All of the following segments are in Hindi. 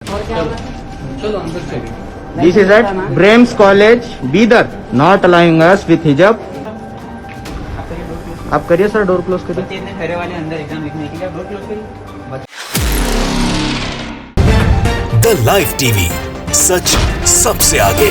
और क्या चलो अंदर चलिए। This is at Brems College, Bidar. Not allowing us with hijab. आप करिए सर, डोर क्लोज करिए। बच्चे इतने खड़े वाले अंदर एग्जाम लिखने के लिए, आप डोर क्लोज करिए। द लाइव टीवी, सच सबसे आगे।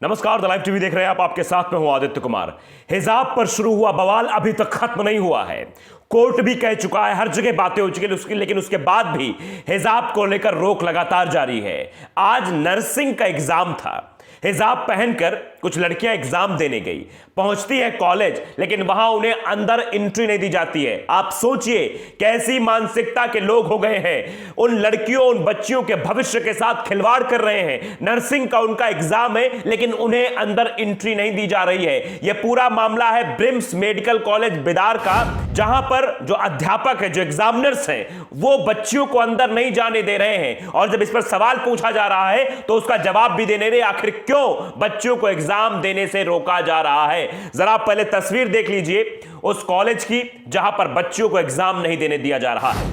नमस्कार, द लाइव टीवी देख रहे हैं आप। आपके साथ में हूं आदित्य कुमार। हिजाब पर शुरू हुआ बवाल अभी तक खत्म नहीं हुआ है। कोर्ट भी कह चुका है, हर जगह बातें हो चुकी हैं, लेकिन उसके बाद भी हिजाब को लेकर रोक लगातार जारी है। आज नर्सिंग का एग्जाम था। हिजाब पहनकर कुछ लड़कियां एग्जाम देने गई, पहुंचती है कॉलेज, लेकिन वहां उन्हें अंदर एंट्री नहीं दी जाती है। आप सोचिए कैसी मानसिकता के लोग हो गए हैं। उन लड़कियों, उन बच्चियों के भविष्य के साथ खिलवाड़ कर रहे हैं। नर्सिंग का उनका एग्जाम है, लेकिन उन्हें अंदर एंट्री नहीं दी जा रही है। यह पूरा मामला है ब्रिम्स मेडिकल कॉलेज बिदार का, जहां पर जो अध्यापक है, जो एग्जामिनर्स हैं, वो बच्चियों को अंदर नहीं जाने दे रहे हैं। और जब इस पर सवाल पूछा जा रहा है तो उसका जवाब भी देने रहे, आखिर क्यों बच्चियों को एग्जाम देने से रोका जा रहा है। जरा पहले तस्वीर देख लीजिए उस कॉलेज की जहां पर बच्चियों को एग्जाम नहीं देने दिया जा रहा है।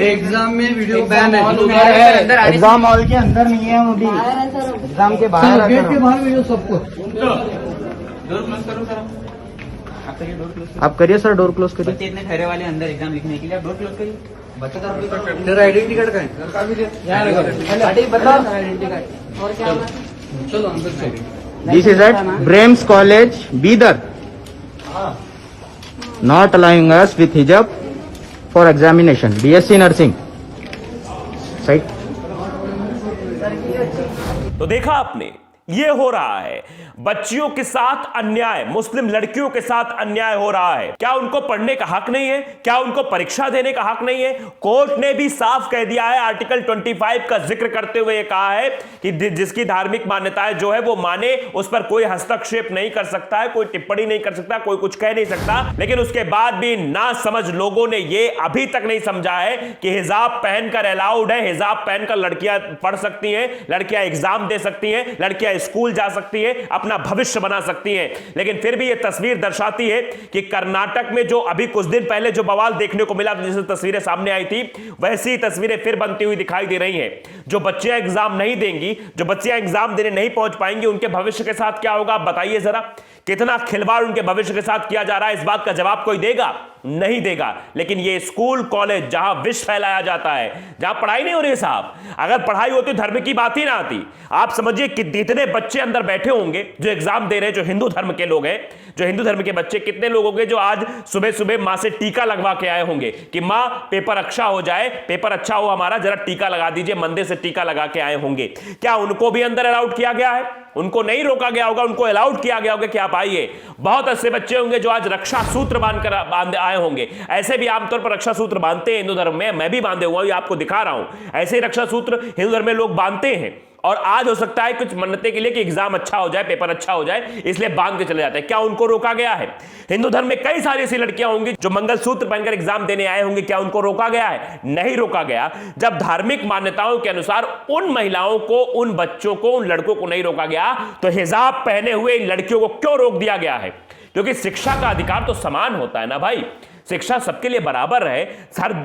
एग्जाम में वीडियो बैन है। एग्जाम हॉल के अंदर नहीं है, अभी एग्जाम के बाहर। गेट के बाहर वीडियो सबको। डोर क्लोज करो सर। आप करिए डोर क्लोज। आप करिए सर, डोर क्लोज करिए। बच्चे इतने खड़े वाले अंदर एग्जाम लिखने के लिए, आप डोर क्लोज करिए। तेरा आइडेंटिटी कार्ड का है? बताओ आइडेंटिटी कार्ड। और क्या चलो अंदर चलिए। This is at Brems College, Bidar. Not allowing us with hijab for examination. BSc Nursing. Right? तो देखा आपने, ये हो रहा है। बच्चियों के साथ अन्याय, मुस्लिम लड़कियों के साथ अन्याय हो रहा है। क्या उनको पढ़ने का हक नहीं है? क्या उनको परीक्षा देने का हक नहीं है? कोर्ट ने भी साफ कह दिया है, आर्टिकल 25 का जिक्र करते हुए ये कहा है कि जिसकी धार्मिक मान्यताएं जो है वो माने, उस पर कोई हस्तक्षेप नहीं कर सकता है, कोई टिप्पणी नहीं कर सकता, कोई कुछ कह नहीं सकता। लेकिन उसके बाद भी ना समझ लोगों ने ये अभी तक नहीं समझा है कि हिजाब पहनकर अलाउड है। हिजाब पहनकर लड़कियां पढ़ सकती हैं, लड़कियां एग्जाम दे सकती हैं, लड़कियां स्कूल जा सकती है, अपना भविष्य बना सकती हैं। लेकिन फिर भी यह तस्वीर दर्शाती है कि कर्नाटक में जो अभी कुछ दिन पहले जो बवाल देखने को मिला, जैसे तस्वीरें सामने आई थी, वैसी तस्वीरें फिर बनती हुई दिखाई दे रही हैं। जो बच्चियां एग्जाम नहीं देंगी, जो बच्चियां एग्जाम देने नहीं पहुंच पाएंगी, उनके भविष्य के साथ क्या होगा? आप बताइए जरा, कितना खिलवाड़ उनके भविष्य के साथ किया जा रहा है। इस बात का जवाब कोई देगा? नहीं देगा। लेकिन ये स्कूल कॉलेज जहां विष फैलाया जाता है, जहां पढ़ाई नहीं हो रही साहब, अगर पढ़ाई होती धर्म की बात ही ना आती। आप समझिए कि कितने बच्चे अंदर बैठे होंगे जो एग्जाम दे रहे हैं, जो हिंदू धर्म के लोग हैं, जो हिंदू धर्म के बच्चे, कितने लोग होंगे जो आज सुबह सुबह मां से टीका लगवा के आए होंगे कि मां पेपर अच्छा हो जाए, पेपर अच्छा हो हमारा, जरा टीका लगा दीजिए, मंदिर से टीका लगा के आए होंगे। क्या उनको भी अंदर अलाउड किया गया है? उनको नहीं रोका गया होगा, उनको अलाउड किया गया होगा कि आप आइए। बहुत ऐसे बच्चे होंगे जो आज रक्षा सूत्र बांध आए होंगे। ऐसे भी आमतौर पर रक्षा सूत्र बांधते हैं हिंदू धर्म में, मैं भी बांधे हुआ हूं, आपको दिखा रहा हूं। ऐसे ही रक्षा सूत्र हिंदू धर्म में लोग बांधते हैं। और आज हो सकता है कुछ मन्नतें के लिए कि एग्जाम अच्छा हो जाए, पेपर अच्छा हो जाए, इसलिए बांध के चले जाते हैं। क्या उनको रोका गया है? हिंदू धर्म में कई सारी ऐसी लड़कियां होंगी जो मंगलसूत्र पहनकर एग्जाम देने आए होंगे, क्या उनको रोका गया है? नहीं रोका गया। जब धार्मिक मान्यताओं के अनुसार उन महिलाओं को, उन बच्चों को, उन लड़कों को नहीं रोका गया, तो हिजाब पहने हुए इन लड़कियों को क्यों रोक दिया गया है? क्योंकि शिक्षा का अधिकार तो समान होता है ना भाई, शिक्षा सबके लिए बराबर है।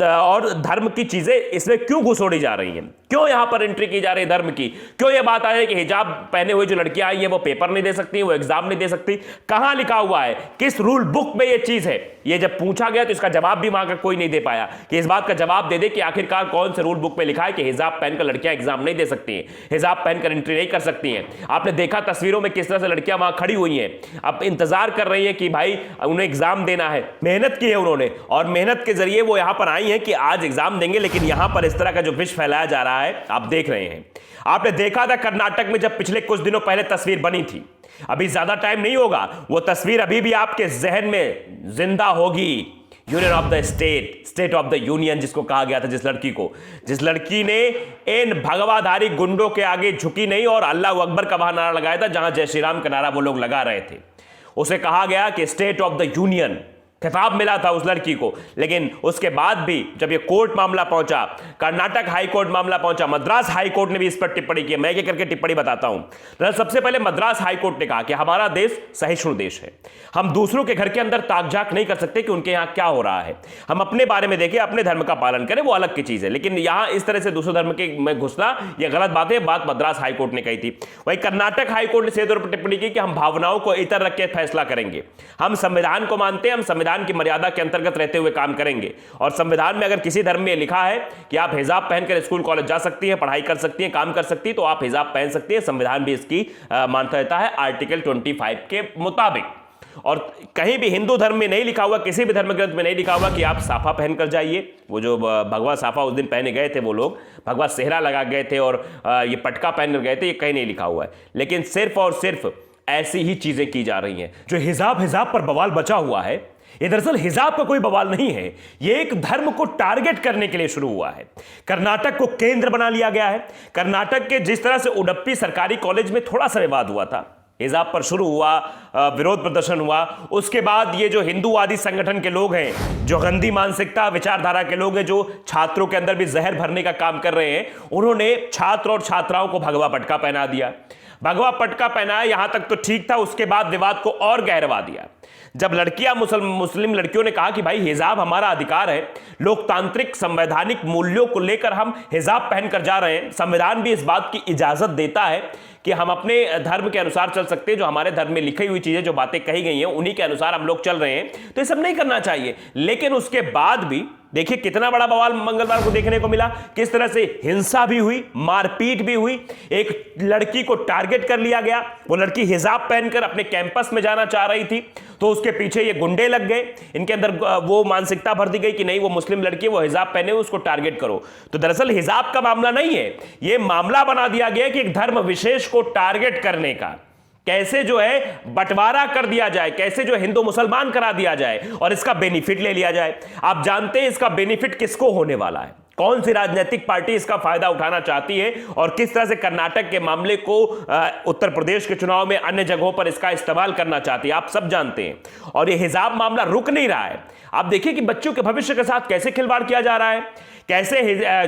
और धर्म की चीजें इसमें क्यों घुसोड़ी जा रही हैं? क्यों यहां पर एंट्री की जा रही है धर्म की? क्यों यह बात आई है कि हिजाब पहने हुए जो लड़कियां आई हैं वो पेपर नहीं दे सकती, वो एग्जाम नहीं दे सकती? कहां लिखा हुआ है? किस रूल बुक में यह चीज है? यह जब पूछा गया तो इसका जवाब भी वहां का कोई नहीं दे पाया कि इस बात का जवाब दे दे कि आखिरकार कौन से रूल बुक में लिखा है कि हिजाब पहनकर लड़कियां एग्जाम नहीं दे सकती हैं, हिजाब पहनकर एंट्री नहीं कर सकती हैं। आपने देखा तस्वीरों में किस तरह से लड़कियां वहां खड़ी हुई हैं, अब इंतजार कर रही है कि भाई उन्हें एग्जाम देना है। मेहनत की है उन्होंने, और मेहनत के जरिए वो यहां पर आई हैं कि आज एग्जाम देंगे। लेकिन यहां पर इस तरह का जो विष फैलाया जा रहा है आप देख रहे हैं। आपने देखा था कर्नाटक में जब पिछले कुछ दिनों पहले तस्वीर बनी थी, अभी ज्यादा टाइम नहीं होगा, वो तस्वीर अभी भी आपके जहन में जिंदा होगी। Union of the state, state of the union जिसको कहा गया था, जिस लड़की ने इन भगवाधारी गुंडों के आगे झुकी नहीं और अल्लाह अकबर का वहां नारा लगाया था, जहां जय श्री राम का नारा वो लोग लगा रहे थे। उसे कहा गया कि स्टेट ऑफ द यूनियन, खिताब मिला था उस लड़की को, लेकिन उसके बाद भी जब ये कोर्ट मामला पहुंचा, कर्नाटक हाई कोर्ट मामला पहुंचा, मद्रास हाई कोर्ट ने भी इस पर टिप्पणी की। मैं क्या करके टिप्पणी बताता हूं। सबसे पहले मद्रास हाई कोर्ट ने कहा कि हमारा देश सहिष्णु देश है, हम दूसरों के घर के अंदर ताकझाक नहीं कर सकते कि उनके यहां क्या हो रहा है, हम अपने बारे में देखें, अपने धर्म का पालन करें, वो अलग की चीज है। लेकिन यहां इस तरह से दूसरे धर्म के में घुसना यह गलत बात है। बात मद्रास हाई कोर्ट ने कही थी। वही कर्नाटक हाई कोर्ट ने सीधे तौर पर टिप्पणी की कि हम भावनाओं को इतर रख के फैसला करेंगे, हम संविधान को मानते हैं, हम संविधान की मर्यादा के अंतर्गत रहते हुए काम करेंगे। और संविधान में अगर किसी धर्म में लिखा है कि आप हिजाब पहनकर स्कूल कॉलेज जा सकती हैं, पढ़ाई कर सकती हैं, काम कर सकती हैं, तो आप हिजाब पहन सकती हैं। संविधान भी इसकी मान्यता देता है आर्टिकल 25 के मुताबिक। और कहीं भी हिंदू धर्म में नहीं लिखा हुआ, किसी भी धर्म ग्रंथ में नहीं लिखा हुआ कि आप साफा पहनकर जाइए। वो जो भगवा साफा उस दिन पहने गए थे वो लोग, भगवा सेहरा लगा गए थे और ये पटका पहनकर गए थे, ये कहीं नहीं लिखा हुआ है। लेकिन सिर्फ और सिर्फ ऐसी ही चीजें की जा रही हैं। जो हिजाब पर बवाल बचा हुआ है, ये दरअसल हिजाब का कोई बवाल नहीं है, ये एक धर्म को टारगेट करने के लिए शुरू हुआ है। कर्नाटक को केंद्र बना लिया गया है। कर्नाटक के जिस तरह से उडुपी सरकारी कॉलेज में थोड़ा सा विवाद हुआ था, हिजाब पर शुरू हुआ, विरोध प्रदर्शन हुआ, उसके बाद ये जो हिंदूवादी संगठन के लोग हैं, जो गंदी मानसिकता विचारधारा के लोग हैं, जो छात्रों के अंदर भी जहर भरने का काम कर रहे हैं, उन्होंने छात्र और छात्राओं को भगवा पटका पहना दिया। भगवा पटका पहनाया, यहां तक तो ठीक था। उसके बाद विवाद को और गहरवा दिया जब लड़कियां मुस्लिम लड़कियों ने कहा कि भाई हिजाब हमारा अधिकार है, लोकतांत्रिक संवैधानिक मूल्यों को लेकर हम हिजाब पहनकर जा रहे हैं, संविधान भी इस बात की इजाजत देता है कि हम अपने धर्म के अनुसार चल सकते हैं, जो हमारे धर्म में लिखी हुई चीजें, जो बातें कही गई हैं, उन्हीं के अनुसार हम लोग चल रहे हैं, तो ये सब नहीं करना चाहिए। लेकिन उसके बाद भी देखिए कितना बड़ा बवाल मंगलवार को देखने को मिला, किस तरह से हिंसा भी हुई, मारपीट भी हुई, एक लड़की को टारगेट कर लिया गया। वो लड़की हिजाब पहनकर अपने कैंपस में जाना चाह रही थी, तो उसके पीछे ये गुंडे लग गए, इनके अंदर वो मानसिकता भर दी गई कि नहीं वो मुस्लिम लड़की, वो हिजाब पहने हुए, उसको टारगेट करो। तो दरअसल हिजाब का मामला नहीं है, ये मामला बना दिया गया कि एक धर्म विशेष को टारगेट करने का, कैसे जो है बंटवारा कर दिया जाए, कैसे जो हिंदू मुसलमान करा दिया जाए और इसका बेनिफिट ले लिया जाए। आप जानते हैं इसका बेनिफिट किसको होने वाला है, कौन सी राजनीतिक पार्टी इसका फायदा उठाना चाहती है और किस तरह से कर्नाटक के मामले को उत्तर प्रदेश के चुनाव में अन्य जगहों पर इसका इस्तेमाल करना चाहती है, आप सब जानते हैं। और यह हिजाब मामला रुक नहीं रहा है। आप देखिए कि बच्चों के भविष्य के साथ कैसे खिलवाड़ किया जा रहा है, कैसे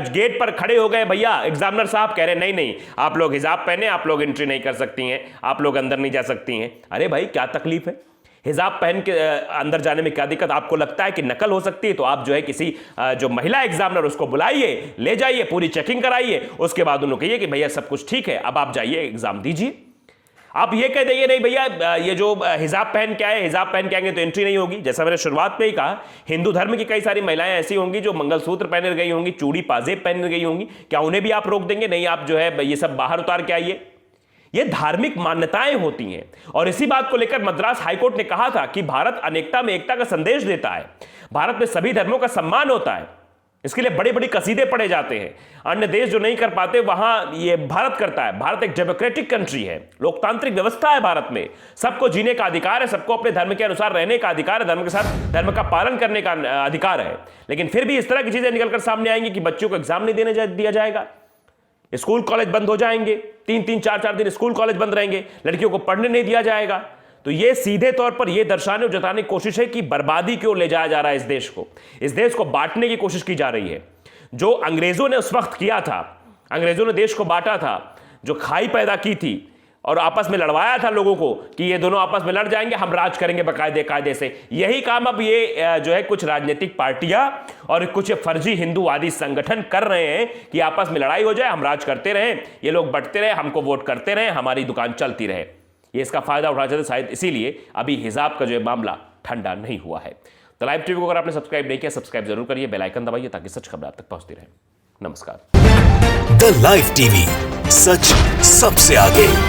गेट पर खड़े हो गए भैया, एग्जामिनर साहब कह रहे नहीं नहीं आप लोग हिजाब पहने, आप लोग एंट्री नहीं कर सकती हैं, आप लोग अंदर नहीं जा सकती हैं। अरे भाई क्या तकलीफ है, हिजाब पहन के अंदर जाने में क्या दिक्कत? आपको लगता है कि नकल हो सकती है तो आप जो है किसी जो महिला एग्जामिनर उसको बुलाइए, ले जाइए, पूरी चेकिंग कराइए, उसके बाद उन्होंने कहिए कि भैया सब कुछ ठीक है, अब आप जाइए एग्जाम दीजिए। आप ये कह देंगे नहीं भैया ये जो हिजाब पहन के आए, हिजाब पहन के आएंगे तो एंट्री नहीं होगी। जैसा मैंने शुरुआत में ही कहा, हिंदू धर्म की कई सारी महिलाएं ऐसी होंगी जो मंगलसूत्र पहन गई होंगी, चूड़ी पाजेब पहन गई होंगी, क्या उन्हें भी आप रोक देंगे? नहीं, आप जो है ये सब बाहर उतार के आइए। ये धार्मिक मान्यताएं होती हैं और इसी बात को लेकर मद्रास हाईकोर्ट ने कहा था कि भारत अनेकता में एकता का संदेश देता है, भारत में सभी धर्मों का सम्मान होता है, इसके लिए बड़ी बड़ी कसीदे पढ़े जाते हैं। अन्य देश जो नहीं कर पाते वहां ये भारत करता है। भारत एक डेमोक्रेटिक कंट्री है, लोकतांत्रिक व्यवस्था है भारत में, सबको जीने का अधिकार है, सबको अपने धर्म के अनुसार रहने का अधिकार है, धर्म के साथ धर्म का पालन करने का अधिकार है। लेकिन फिर भी इस तरह की चीजें निकलकर सामने आएंगी कि बच्चों को एग्जाम नहीं देने दिया जाएगा, स्कूल कॉलेज बंद हो जाएंगे, 3-3, 4-4 दिन स्कूल कॉलेज बंद रहेंगे, लड़कियों को पढ़ने नहीं दिया जाएगा। तो ये सीधे तौर पर यह दर्शाने और जताने की कोशिश है कि बर्बादी की ओर ले जाया जा रहा है इस देश को बांटने की कोशिश की जा रही है। जो अंग्रेजों ने उस वक्त किया था, अंग्रेजों ने देश को बांटा था, जो खाई पैदा की थी और आपस में लड़वाया था लोगों को कि ये दोनों आपस में लड़ जाएंगे, हम राज करेंगे बाकायदे कायदे से, यही काम अब ये जो है कुछ राजनीतिक पार्टियां और कुछ फर्जी हिंदूवादी संगठन कर रहे हैं कि आपस में लड़ाई हो जाए, हम राज करते रहें, ये लोग बंटते रहे, हमको वोट करते रहे, हमारी दुकान चलती रहे। ये इसका फायदा उठाना चाहते, शायद इसीलिए अभी हिजाब का जो मामला ठंडा नहीं हुआ है। तो लाइव टीवी को अगर आपने सब्सक्राइब नहीं किया, सब्सक्राइब जरूर करिए, बेल आइकन दबाइए ताकि सच खबर आप तक पहुंचती रहे। नमस्कार। द लाइव टीवी, सच सबसे आगे।